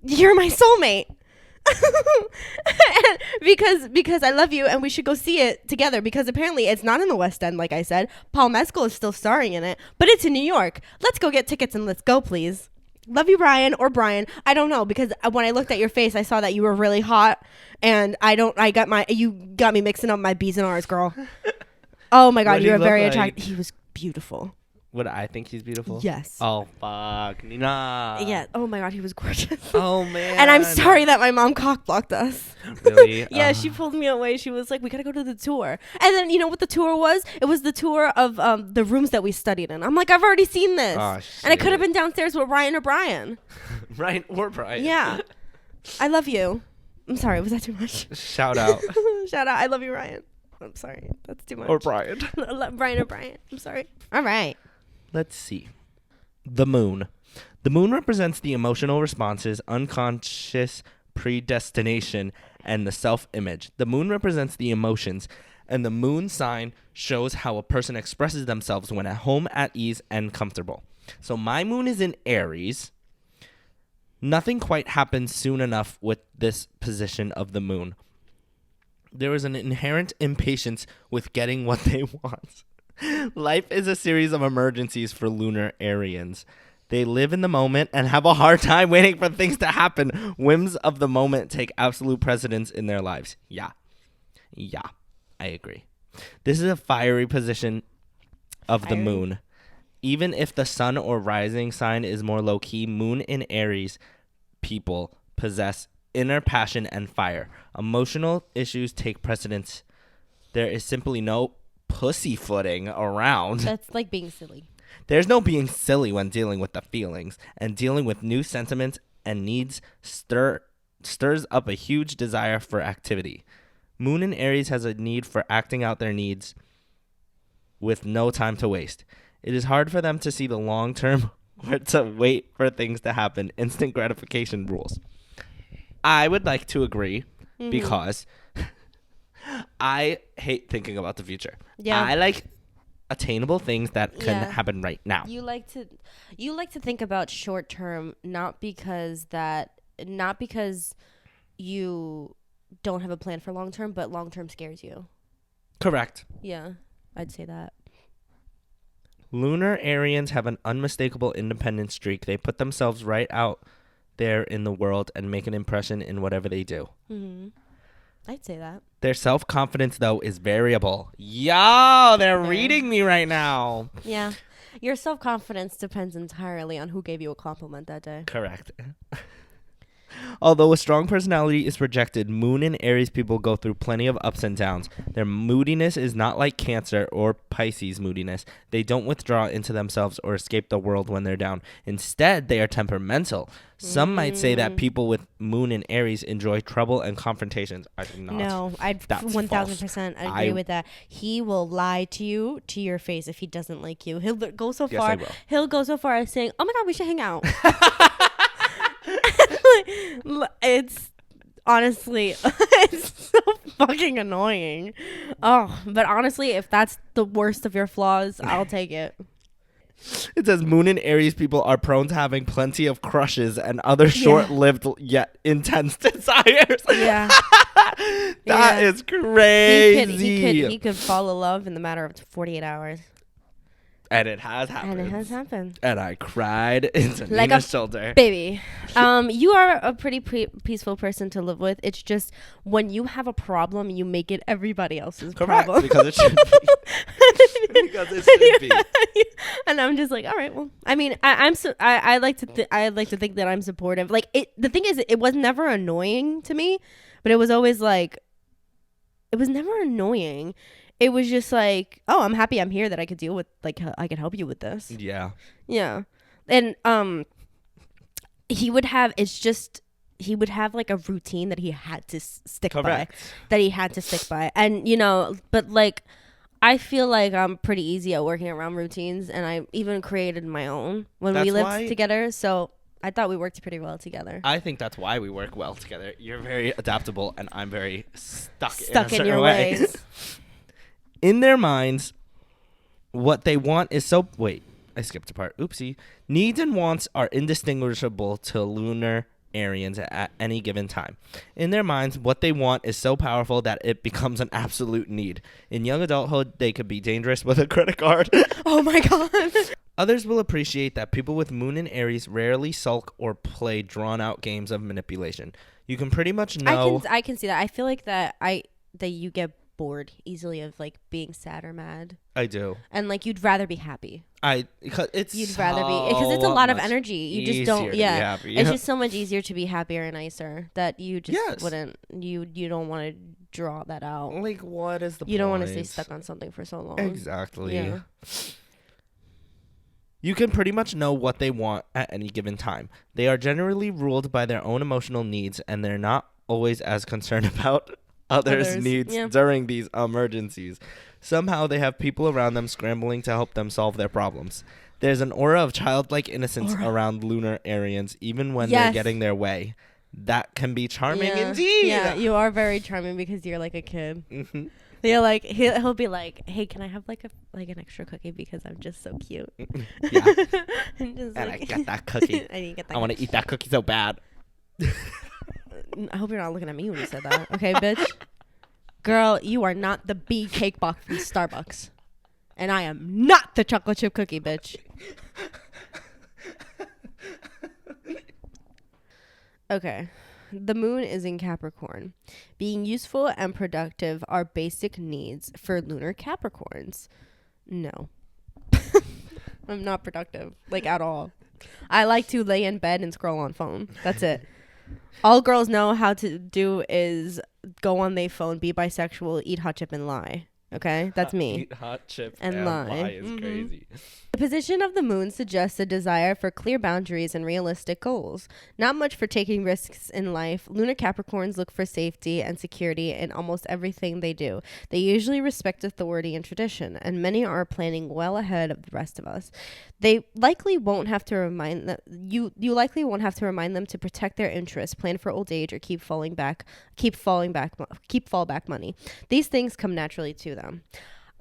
You're my soulmate. because I love you, and we should go see it together, because apparently it's not in the West End, like I said. Paul Mescal is still starring in it, but it's in New York. Let's go get tickets and let's go, please. Love you, Ryan, or Brian. I don't know, because when I looked at your face, I saw that you were really hot, and you got me mixing up my B's and R's, girl. Oh my God, you were very attractive. He was beautiful. Would I think he's beautiful? Yes. Oh, fuck. Nina. Yeah. Oh, my God. He was gorgeous. Oh, man. And I'm sorry that my mom cock-blocked us. Really? Yeah, she pulled me away. She was like, we got to go to the tour. And then, you know what the tour was? It was the tour of the rooms that we studied in. I'm like, I've already seen this. Oh, shit. And I could have been downstairs with Ryan or Brian. Ryan or Brian. Yeah. I love you. I'm sorry. Was that too much? Shout out. Shout out. I love you, Ryan. I'm sorry. That's too much. Or Brian. Brian or Brian. I'm sorry. All right. Let's see. The moon. The moon represents the emotional responses, unconscious predestination, and the self-image. The moon represents the emotions, and the moon sign shows how a person expresses themselves when at home, at ease, and comfortable. So my moon is in Aries. Nothing quite happens soon enough with this position of the moon. There is an inherent impatience with getting what they want. Life is a series of emergencies for lunar Arians. They live in the moment and have a hard time waiting for things to happen. Whims of the moment take absolute precedence in their lives. Yeah, I agree. This is a fiery position of the moon. Even if the sun or rising sign is more low-key, moon in Aries people possess inner passion and fire. Emotional issues take precedence. There is simply no pussyfooting around. That's like being silly. There's no being silly when dealing with the feelings, and dealing with new sentiments and needs stirs up a huge desire for activity. Moon in Aries has a need for acting out their needs with no time to waste. It is hard for them to see the long term or to wait for things to happen. Instant gratification rules. I would like to agree because I hate thinking about the future. Yeah. I like attainable things that can happen right now. You like to think about short term, not because you don't have a plan for long term, but long term scares you. Correct. Yeah, I'd say that. Lunar Arians have an unmistakable independent streak. They put themselves right out there in the world and make an impression in whatever they do. Mm-hmm. I'd say that. Their self-confidence, though, is variable. Yo, they're reading me right now. Yeah. Your self-confidence depends entirely on who gave you a compliment that day. Correct. Although a strong personality is projected, Moon and Aries people go through plenty of ups and downs. Their moodiness is not like Cancer or Pisces moodiness. They don't withdraw into themselves or escape the world when they're down. Instead, they are temperamental. Some might say that people with Moon and Aries enjoy trouble and confrontations. I do not. No, I'd 1,000% agree with that. He will lie to you to your face if he doesn't like you. He'll go so far. He'll go so far as saying, "Oh my God, we should hang out." It's honestly, it's so fucking annoying. Oh, but honestly, if that's the worst of your flaws, I'll take it. It says Moon and Aries people are prone to having plenty of crushes and other short-lived yet intense desires. Yeah. That is crazy. He could fall in love in the matter of 48 hours. And it has happened. And I cried into like Nina's shoulder. Baby. You are a pretty peaceful person to live with. It's just when you have a problem, you make it everybody else's problem. Because it should be. Because it should be. And I'm just like, all right, well, I mean, I like to think that I'm supportive. Like the thing is, it was never annoying to me, but it was always like, it was never annoying. It was just like, oh, I'm happy I'm here, that I could deal with, like, I could help you with this. Yeah. Yeah. And he would have like a routine that he had to stick by. That he had to stick by. And, you know, but like, I feel like I'm pretty easy at working around routines, and I even created my own when we lived together. So I thought we worked pretty well together. I think that's why we work well together. You're very adaptable, and I'm very stuck in your ways. In their minds, what they want is so... Wait, I skipped a part. Oopsie. Needs and wants are indistinguishable to lunar Arians at any given time. In their minds, what they want is so powerful that it becomes an absolute need. In young adulthood, they could be dangerous with a credit card. Oh my God. Others will appreciate that people with Moon in Aries rarely sulk or play drawn-out games of manipulation. You can pretty much know... I can see that. I feel like that you get bored easily of like being sad or mad. I do. And like you'd rather be happy. You'd rather be, because it's a lot of energy. You just don't. Yeah, it's just so much easier to be happier and nicer that you just wouldn't. You don't want to draw that out. Like, what is the point? You don't want to stay stuck on something for so long. Exactly. Yeah. You can pretty much know what they want at any given time. They are generally ruled by their own emotional needs, and they're not always as concerned about others' needs during these emergencies. Somehow they have people around them scrambling to help them solve their problems. There's an aura of childlike innocence around lunar Arians, even when they're getting their way. That can be charming indeed. Yeah, you are very charming because you're like a kid. Mm-hmm. You're like, he'll be like, hey, can I have like an extra cookie because I'm just so cute. Yeah. and I got that cookie. I want to eat that cookie so bad. I hope you're not looking at me when you said that. Okay, bitch. Girl, you are not the bee cake box from Starbucks. And I am not the chocolate chip cookie, bitch. Okay. The moon is in Capricorn. Being useful and productive are basic needs for lunar Capricorns. No. I'm not productive, like, at all. I like to lay in bed and scroll on phone. That's it. All girls know how to do is go on their phone, be bisexual, eat hot chip, and lie. Okay? That's me. Eat hot chip and lie is crazy. The position of the moon suggests a desire for clear boundaries and realistic goals. Not much for taking risks in life. Lunar Capricorns look for safety and security in almost everything they do. They usually respect authority and tradition, and many are planning well ahead of the rest of us. They likely won't have to remind them. You likely won't have to remind them to protect their interests, plan for old age, or keep fallback money. These things come naturally to them.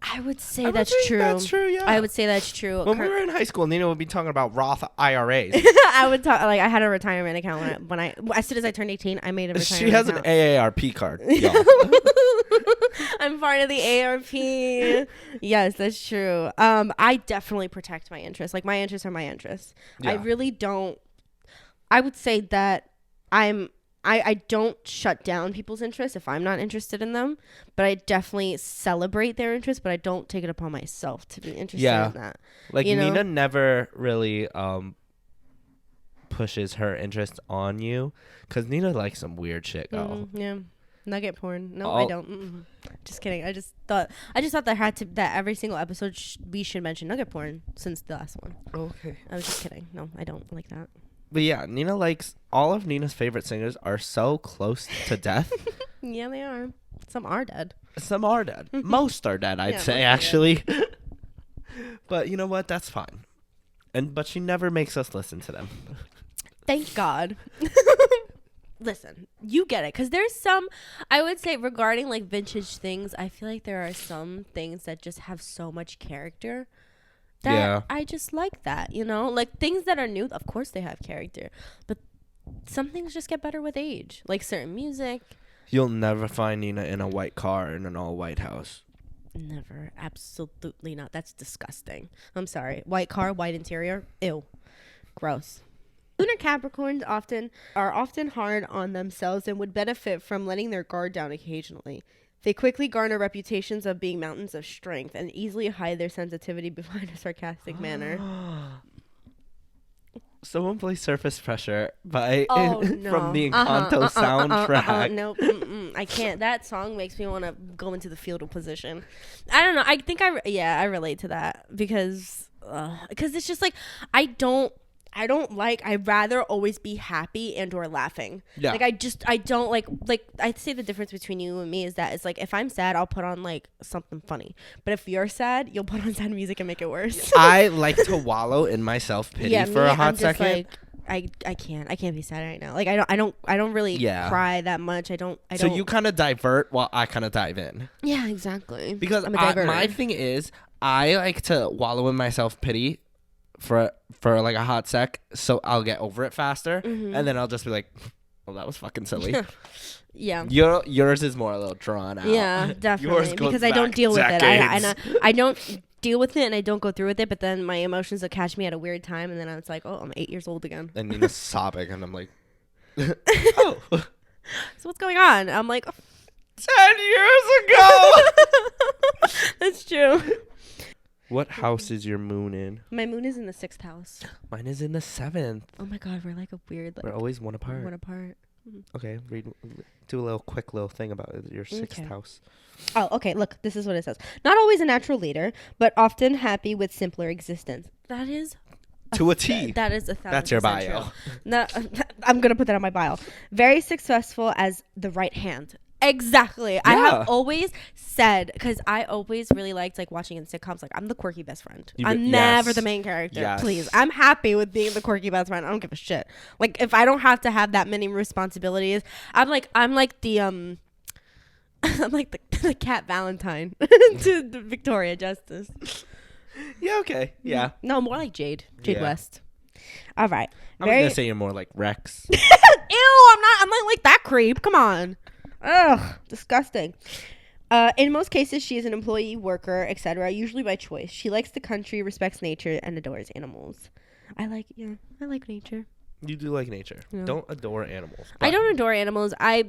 I would say that's true. That's true, yeah. I would say that's true. When we were in high school, Nina would be talking about Roth IRAs. I would talk, like, I had a retirement account when I as soon as I turned 18, I made a retirement She has account. an AARP card, y'all. I'm part of the AARP. Yes, that's true. I definitely protect my interests. Like, my interests are my interests. Yeah. I really don't. I would say that I don't shut down people's interests if I'm not interested in them, but I definitely celebrate their interests, but I don't take it upon myself to be interested in that. Like, Nina never really pushes her interest on you, because Nina likes some weird shit, girl. Yeah. Nugget porn. No, I don't. Just kidding. I just thought that every single episode we should mention nugget porn since the last one. Okay. I was just kidding. No, I don't like that. But yeah, Nina likes, all of Nina's favorite singers are so close to death. Yeah, they are. Some are dead. Most are dead, I'd say, actually. But you know what? That's fine. But she never makes us listen to them. Thank God. Listen, you get it. Because there's some, I would say, regarding like vintage things, I feel like there are some things that just have so much character. I just like that, like things that are new, of course they have character, but some things just get better with age, like certain music. You'll never find Nina in a white car in an all white house. Never. Absolutely not. That's disgusting. I'm sorry. White car, white interior. Ew. Gross. Lunar Capricorns are often hard on themselves and would benefit from letting their guard down occasionally. They quickly garner reputations of being mountains of strength and easily hide their sensitivity behind a sarcastic manner. Someone play Surface Pressure by Oh, no. from the Encanto soundtrack. Nope. I can't. That song makes me want to go into the fetal position. I don't know. I think I relate to that because it's just like I'd rather always be happy and or laughing. Yeah. Like I don't like I'd say the difference between you and me is that it's like if I'm sad, I'll put on like something funny. But if you're sad, you'll put on sad music and make it worse. I like to wallow in my self-pity for a hot I'm just second. Like, I can't be sad right now. Like I don't really cry that much. I don't. So you kind of divert while I kind of dive in. Yeah, exactly. Because my thing is I like to wallow in my self-pity for like a hot sec, so I'll get over it faster, and then I'll just be like, "Well, that was fucking silly." Yeah. Yours is more a little drawn out. Yeah, definitely. Yours goes because I don't back deal with decades. it. I don't deal with it, and I don't go through with it. But then my emotions will catch me at a weird time, and then it's like, oh, I'm 8 years old again. And Nina's sobbing, and I'm like, "Oh, so what's going on?" I'm like, 10 years ago." That's true. What house is your moon in? My moon is in the 6th house. Mine is in the 7th. Oh my god, we're like a weird. Like, We're always one apart. Okay, do a quick little thing about your 6th house. Oh, okay. Look, this is what it says. Not always a natural leader, but often happy with simpler existence. That is to a T. That is 1,000%. That's your bio. True. No, I'm gonna put that on my bio. Very successful as the right hand. Exactly. Yeah. I have always said, because I always really liked like watching in sitcoms, like I'm the quirky best friend. I'm never the main character. Yes. Please. I'm happy with being the quirky best friend. I don't give a shit. Like if I don't have to have that many responsibilities, I'm like the I'm like the Cat Valentine to the Victoria Justice. Yeah, okay. Yeah. No, more like Jade West. All right. I'm gonna say you're more like Rex. Ew, I'm not like that creep. Come on. Ugh, disgusting. In most cases, she is an employee, worker, etc., usually by choice. She likes the country, respects nature, and adores animals. I like nature. You do like nature. Yeah. Don't adore animals. I don't adore animals. I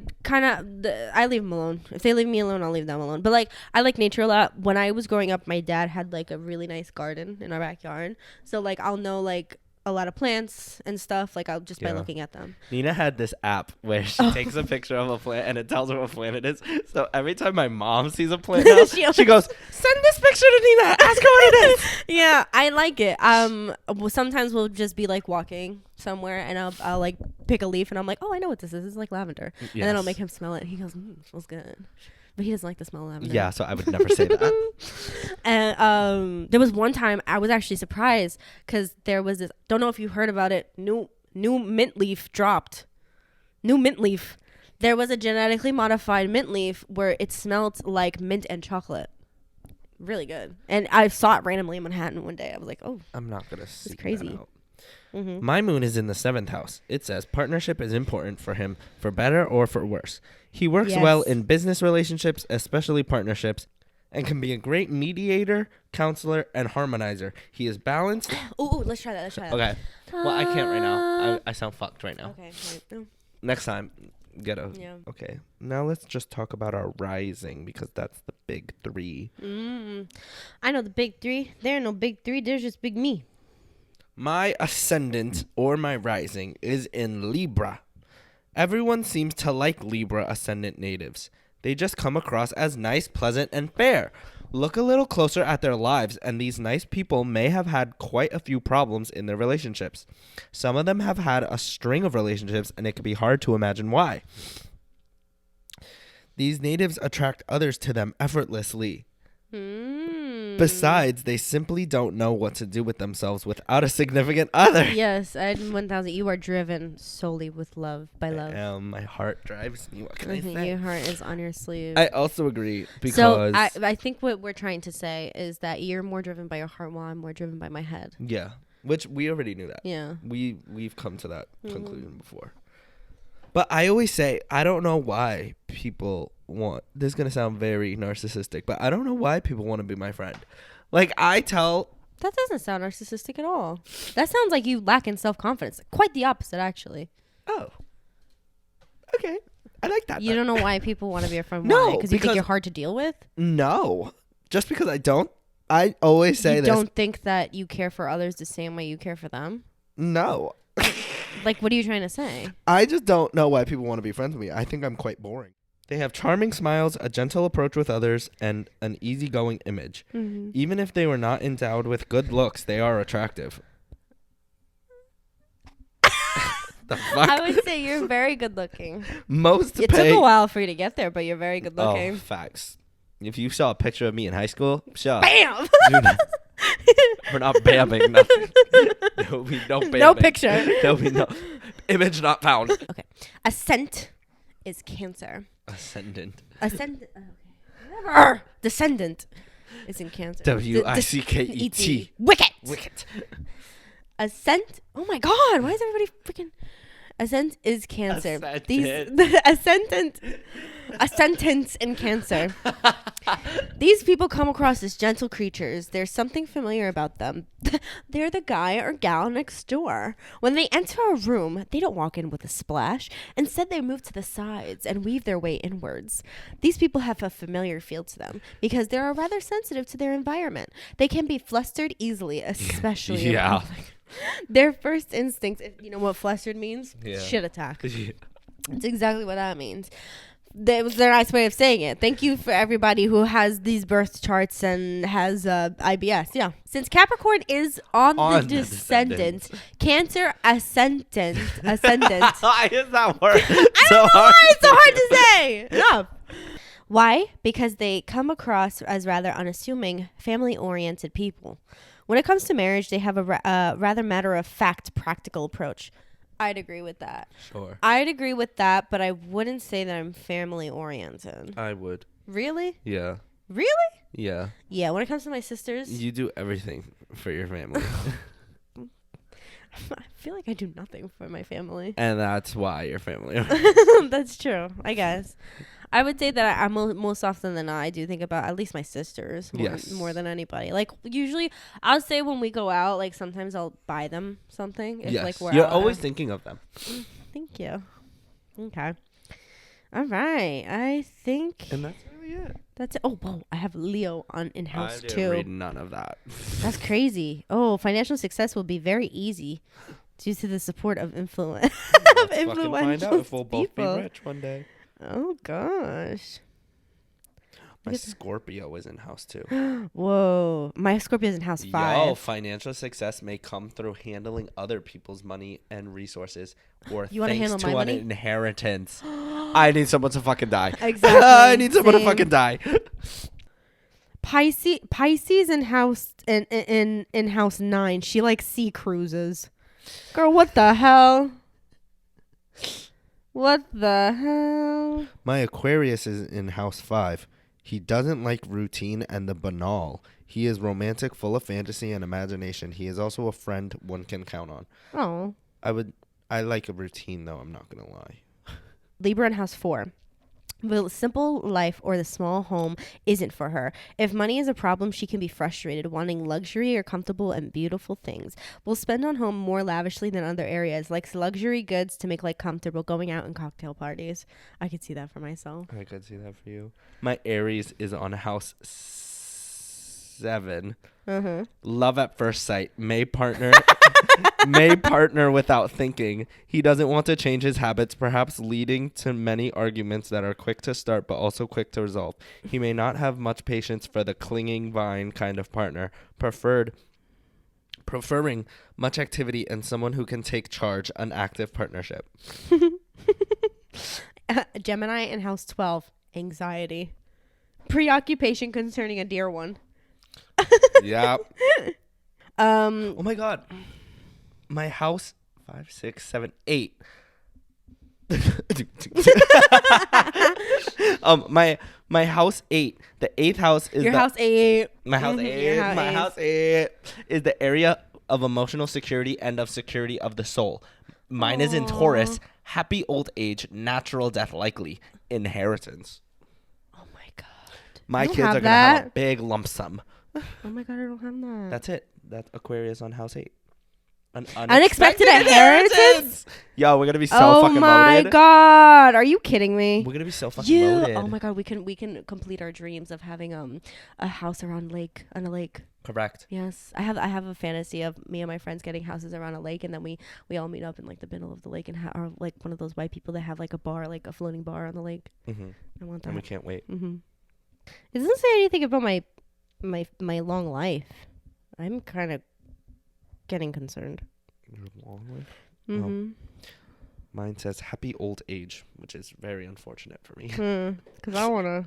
leave them alone. If they leave me alone, I'll leave them alone. But, like, I like nature a lot. When I was growing up, my dad had, like, a really nice garden in our backyard. So, like, I'll know, like, a lot of plants and stuff, like I'll just by looking at them. Nina had this app where she takes a picture of a plant and it tells her what plant it is. So every time my mom sees a plant house, she goes, "Send this picture to Nina. Ask her what it is." Yeah, I like it. Sometimes we'll just be like walking somewhere and I'll like pick a leaf and I'm like, "Oh, I know what this is. It's like lavender." Yes. And then I'll make him smell it. He goes, "Smells good." But he doesn't like the smell of lavender. Yeah, so I would never say that. And there was one time I was actually surprised because there was this, don't know if you heard about it, new mint leaf dropped. New mint leaf. There was a genetically modified mint leaf where it smelled like mint and chocolate. Really good. And I saw it randomly in Manhattan one day. I was like, oh. I'm not going to see it's crazy. That out. Mm-hmm. My moon is in the 7th house. It says partnership is important for him, for better or for worse. He works well in business relationships, especially partnerships, and can be a great mediator, counselor, and harmonizer. He is balanced. Ooh, let's try that. Okay. Well, I can't right now. I sound fucked right now. Okay. Right. No. Next time, Okay. Now let's just talk about our rising because that's the big 3. I know the big 3. There are no big 3. There's just big me. My ascendant or my rising is in Libra. Everyone seems to like Libra ascendant natives. They just come across as nice, pleasant, and fair. Look a little closer at their lives, and these nice people may have had quite a few problems in their relationships. Some of them have had a string of relationships, and it can be hard to imagine why. These natives attract others to them effortlessly. Besides, they simply don't know what to do with themselves without a significant other. Yes, 1,000. You are driven solely with love, by love. My heart drives me. What can I say? Your heart is on your sleeve. I also agree because... So, I think what we're trying to say is that you're more driven by your heart while I'm more driven by my head. Yeah, which we already knew that. Yeah. We've come to that conclusion before. But I always say, I don't know why people want... This is going to sound very narcissistic, but I don't know why people want to be my friend. Like, I tell... That doesn't sound narcissistic at all. That sounds like you lack in self-confidence. Quite the opposite, actually. Oh. Okay. I like that. You don't know why people want to be your friend? No. Why? Because you think you're hard to deal with? No. Just because I don't. I always say this. You don't think that you care for others the same way you care for them? No. Like, what are you trying to say? I just don't know why people want to be friends with me. I think I'm quite boring. They have charming smiles, a gentle approach with others, and an easygoing image. Mm-hmm. Even if they were not endowed with good looks, they are attractive. The fuck? I would say you're very good looking. Most It pay. took a while for you to get there, but you're very good looking. Oh, facts. If you saw a picture of me in high school, sure. Bam! Dude, we're not bamming nothing. There'll be no bamming. No picture. There'll be no image not found. Okay. Ascent is Cancer. Ascendant. Ascendant. Whatever. Descendant is in Cancer. Wicket. Wicket. Wicket. Ascent. Oh my God! Why is everybody freaking? Ascent is Cancer. Ascendant. A sentence in Cancer. These people come across as gentle creatures. There's something familiar about them. They're the guy or gal next door. When they enter a room, they don't walk in with a splash. Instead, they move to the sides and weave their way inwards. These people have a familiar feel to them because they are rather sensitive to their environment. They can be flustered easily, especially in Yeah. public. Their first instinct, you know what flustered means? Yeah. Shit attack. Yeah. That's exactly what that means. That was their nice way of saying it. Thank you for everybody who has these birth charts and has IBS. Yeah. Since Capricorn is on the descendant, Cancer ascendant. Why is that word I don't know why it's so hard to say. Enough. Why? Because they come across as rather unassuming, family-oriented people. When it comes to marriage, they have a rather matter-of-fact, practical approach. I'd agree with that. Sure. I'd agree with that, but I wouldn't say that I'm family-oriented. I would. Really? Yeah. Really? Yeah. Yeah, when it comes to my sisters, You do everything for your family. I feel like I do nothing for my family. And that's why your family. That's true, I guess. I would say that I'm most often than not, I do think about at least my sisters more than anybody. Like, usually, I'll say when we go out, like, sometimes I'll buy them something. If, Yes. like, we're You're out. always thinking of them. Thank you. Okay. All right. I think And that's really it. that's it. Oh, whoa. I have Leo in house I didn't 2. read none of that. That's crazy. Oh, financial success will be very easy due to the support of influence. Let's fucking find out if we'll both be people. rich one day. Oh gosh. My Scorpio is in house 2. Whoa. My Scorpio's in house 5. Yo, financial success may come through handling other people's money and resources or You wanna thanks handle to my an money? inheritance. I need someone to fucking die. Exactly. I need someone to Same. fucking die. Pisces in house in house 9. She likes sea cruises. Girl, what the hell? What the hell? My Aquarius is in house 5. He doesn't like routine and the banal. He is romantic, full of fantasy and imagination. He is also a friend one can count on. Oh. I like a routine though, I'm not gonna lie. Libra in house 4. The simple life or the small home isn't for her. If money is a problem, she can be frustrated, wanting luxury or comfortable and beautiful things. Will spend on home more lavishly than other areas, likes luxury goods to make life comfortable, going out and cocktail parties. I could see that for myself. I could see that for you. My Aries is on house 7. Uh-huh. Love at first sight. May partner without thinking. He doesn't want to change his habits, perhaps leading to many arguments that are quick to start but also quick to resolve. He may not have much patience for the clinging vine kind of partner, preferring much activity and someone who can take charge, an active partnership. Gemini in house 12. Anxiety. Preoccupation concerning a dear one. Yeah. Oh my god. My house 5, 6, 7, 8. My house 8. The 8th house is Your house 8. My house 8. My house 8 is the area of emotional security and of security of the soul. Mine is in Taurus. Happy old age, natural death likely, inheritance. Oh my god. My don't kids have are gonna have a that. big lump sum. Oh my god, I don't have that. That's it. That's Aquarius on house 8. An Unexpected inheritance? Yo, we're gonna be so oh fucking my loaded. god, are you kidding me? We're gonna be so fucking loaded. Oh my god, we can complete our dreams of having a house on a lake. Correct. Yes, I have a fantasy of me and my friends getting houses around a lake, and then we all meet up in like the middle of the lake and or like one of those white people that have like a bar, like a floating bar on the lake. Mm-hmm. I want that. And we can't wait. Mm-hmm. It doesn't say anything about my long life. I'm kind of getting concerned. Your long life? Mm-hmm. Mine says happy old age, which is very unfortunate for me. Because I want to.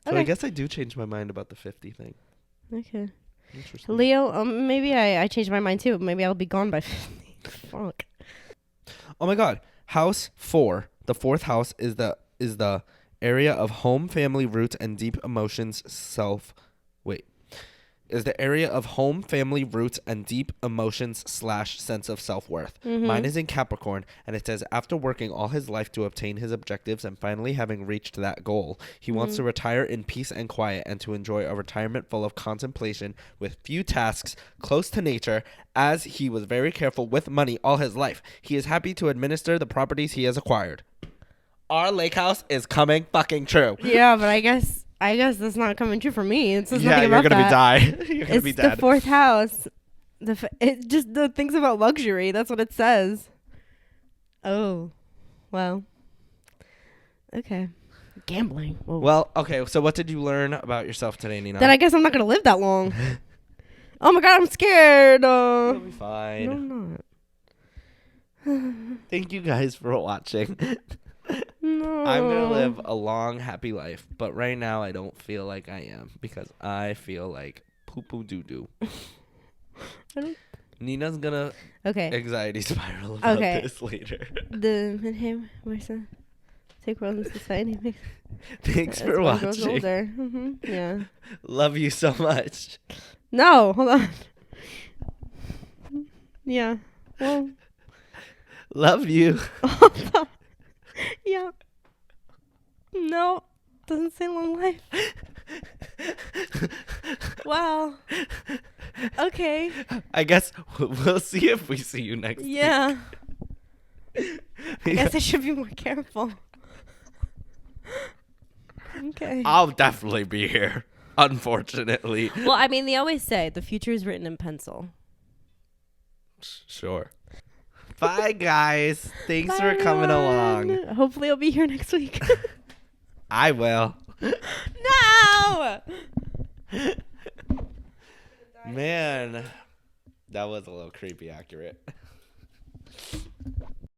So Okay. I guess I do change my mind about the 50 thing. Okay. Interesting. Leo, maybe I changed my mind too. Maybe I'll be gone by 50. Fuck. Oh my God. House 4. The fourth house is the area of home, family, roots, and deep emotions. Is the area of home, family, roots, and deep emotions / sense of self-worth. Mm-hmm. Mine is in Capricorn, and it says, after working all his life to obtain his objectives and finally having reached that goal, he wants to retire in peace and quiet and to enjoy a retirement full of contemplation with few tasks, close to nature, as he was very careful with money all his life. He is happy to administer the properties he has acquired. Our lake house is coming fucking true. Yeah, but I guess that's not coming true for me. It says Yeah, nothing you're about gonna that. be die. You're gonna be It's dead. the fourth house. It just the things about luxury. That's what it says. Oh, well. Okay. Gambling. Whoa. Well, okay. So, what did you learn about yourself today, Nina? Then I guess I'm not gonna live that long. Oh my God, I'm scared. You'll be fine. No, I'm not. Thank you guys for watching. No. I'm gonna live a long, happy life, but right now I don't feel like I am because I feel like poo poo doo doo. Nina's gonna anxiety spiral about this later. Marissa, take role in society. Thanks for watching. Mm-hmm. Yeah. Love you so much. No, hold on. Yeah. Well. Love you. Yeah. No. Doesn't say long life. Wow. Okay. I guess we'll see if we see you next week. Yeah. I guess I should be more careful. Okay. I'll definitely be here, unfortunately. Well, I mean, they always say the future is written in pencil. Sure. Bye, guys. Thanks Bye, for coming everyone. along. Hopefully I'll be here next week. I will. No! Man, that was a little creepy accurate.